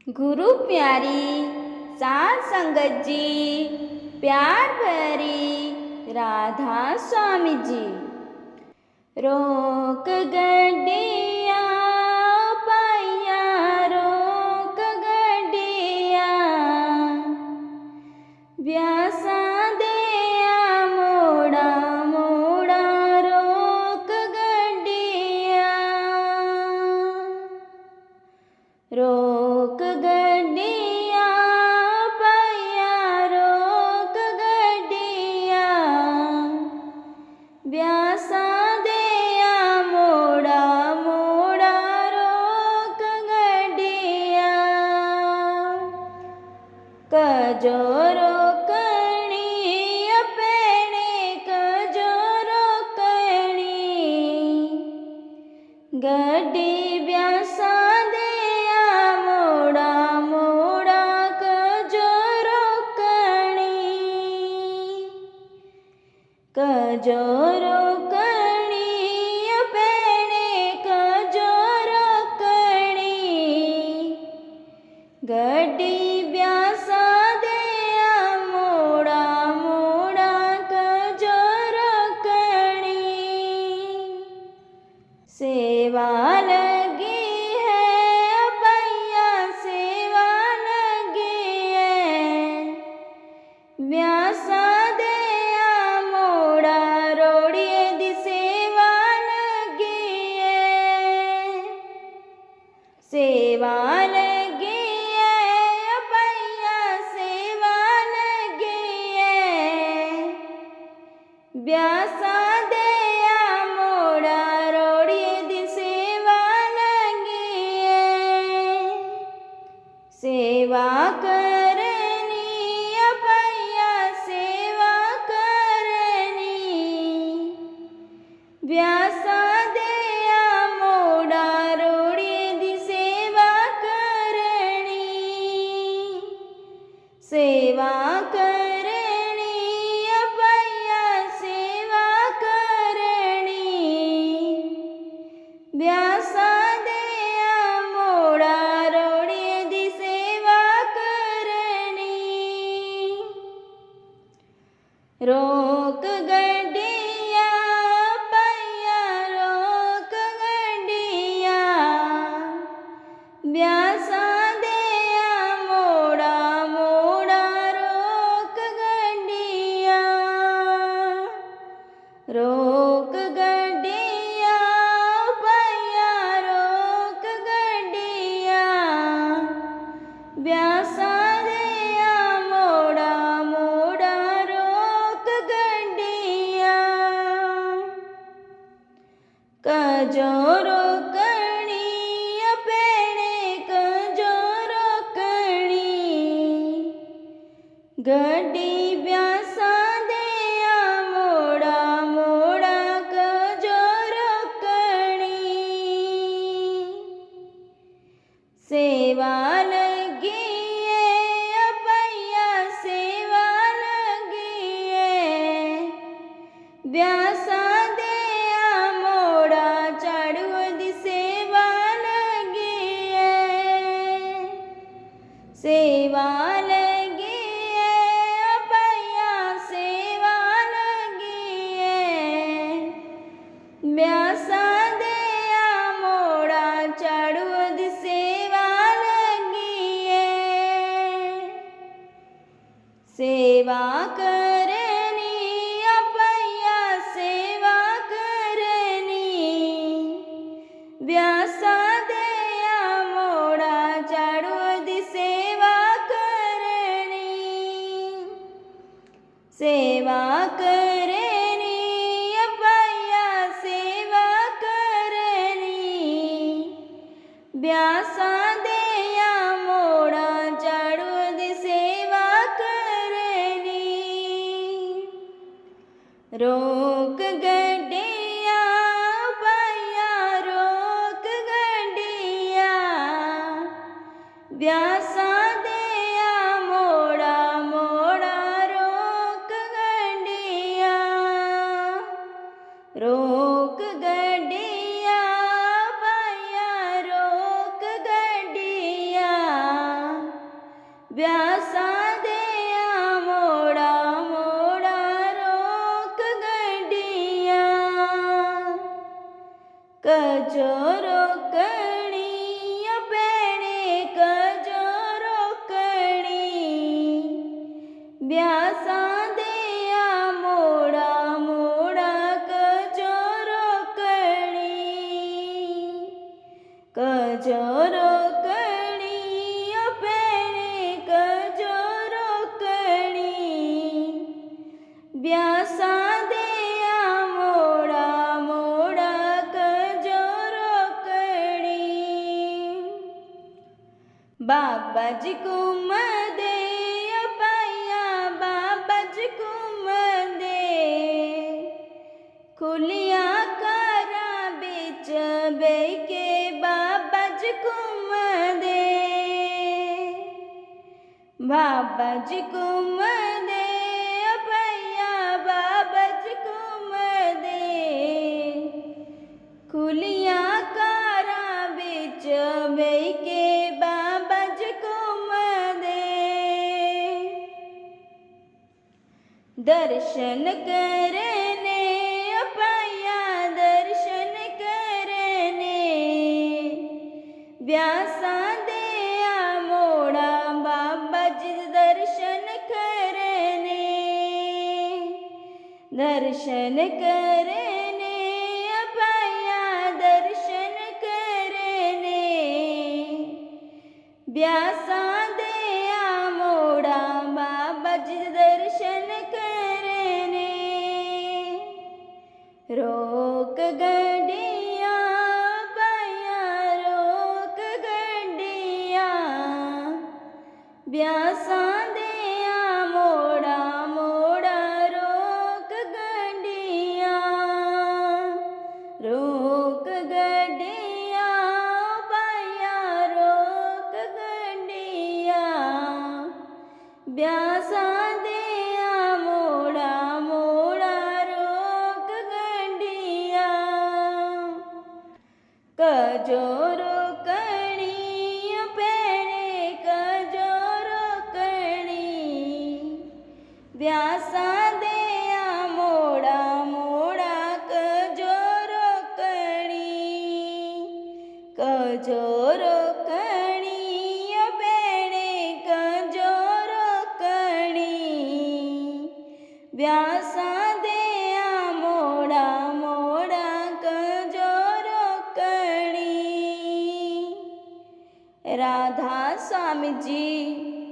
गुरु प्यारी साध संगत जी, प्यार भरी राधा स्वामी जी। रोक गड्डिया पाइया, रोक गड्डिया व्यासा देया मोड़ा मोड़ा, रोक गड्डिया रोक गड्डिया पाइया, रोक गड्डिया व्यासा देया मोड़ा मोड़ा, रोक गड्डिया कजो रोकणी अपेणे, कजो रोकणी गड्डी व्यासा देया मोड़ा मोड़ा, कजो रोकणी कजो रोकणी अपेणे, कजो रोकणी गड्डी व्यासा देया मोड़ा मोड़ा, कजो रोकणी सेवा लगी है अपैया, सेवा लगी है व्यासा देया मोड़ा, रोड़िए दी सेवा लगी है सेवा लगी है अपैया, सेवा लगी है व्यासा देया मोड़ा, रोड़िए दी सेवा लगी है सेवा करनी अपैया, सेवा करनी व्यासा देया मोड़ा, रोड़िए दी सेवा करनी सेवा करनी अपैया, सेवा करनी व्यासा देया मोड़ा, रोड़िए दी सेवा करनी रोक गड्डिया पैया, रोक गड्डिया व्यासा देया मोड़ा मोड़ा, रोक गड्डिया रोक गड्डिया पैया, रोक गड्डिया व्यासा देया मोड़ा मोड़ा, रोक गड्डिया कजो रोकणी अपेणे, कजो रोकणी गड्डी व्यासा देया मोड़ा मोड़ा, कजो रोकणी सेवा लगी है अपैया, सेवा लगी है व्यासा देया मोड़ा, चाड़ू दी सेवा लगी है सेवा लगी है अपैया, सेवा लगी है व्यासा देया मोड़ा, चाड़ू दी सेवा लगी है सेवा करनी अपैया, सेवा करनी व्यासा देया मोड़ा, चाड़ू दी सेवा करनी सेवा करनी अपैया, सेवा करनी व्यासा देया मोड़ा, चाड़ू दी सेवा करनी रोक गड्डिया पैया, रोक गड्डिया व्यासा देया मोड़ा मोड़ा, रोक गड्डिया रोक गड्डिया पैया, रोक गड्डिया व्यासा दे मोड़ा मोड़ा रोक गड्डिया कजो रोकणी पेणे कजो रोकणी व्यासा दे मोड़ा मोड़ा कजो रोकणी कजो रोकणी पेणे कजो रोकणी व्यासा दे मोड़ा मोड़ा कजो रोकणी बाबाजी कुम दे पाया बाबाजी कुम दे खुलिया करा बिच बेके बाबाजी कुम दे बाबाजी कुम दे भैया बाबाजी कुम दे खुलिया कारा बिच बेके बाबाजी कुम दे दर्शन करने भैया दर्शन करने व्यासा दे मोड़ा बाबाजी दर्शन करने दर्शन करने भैया दर्शन करने व्यासा दे मोड़ा बाबाजी दर्शन करने रोक गड्डिया भैया रोक गड्डिया व्यासा दे मोड़ा मोड़ा रोक गड्डिया रोक गड्डिया भैया रोक गड्डिया व्यासा दे मोड़ा मोड़ा रोक गड्डिया कजो रोकणी पेणे कजो रोकणी व्यासा दे मोड़ा मोड़ा कजो रोकणी कजो रोकणी पेणे कजो रोकणी व्यासा दे मोड़ा मोड़ा कजो रोकणी। राधा स्वामी जी।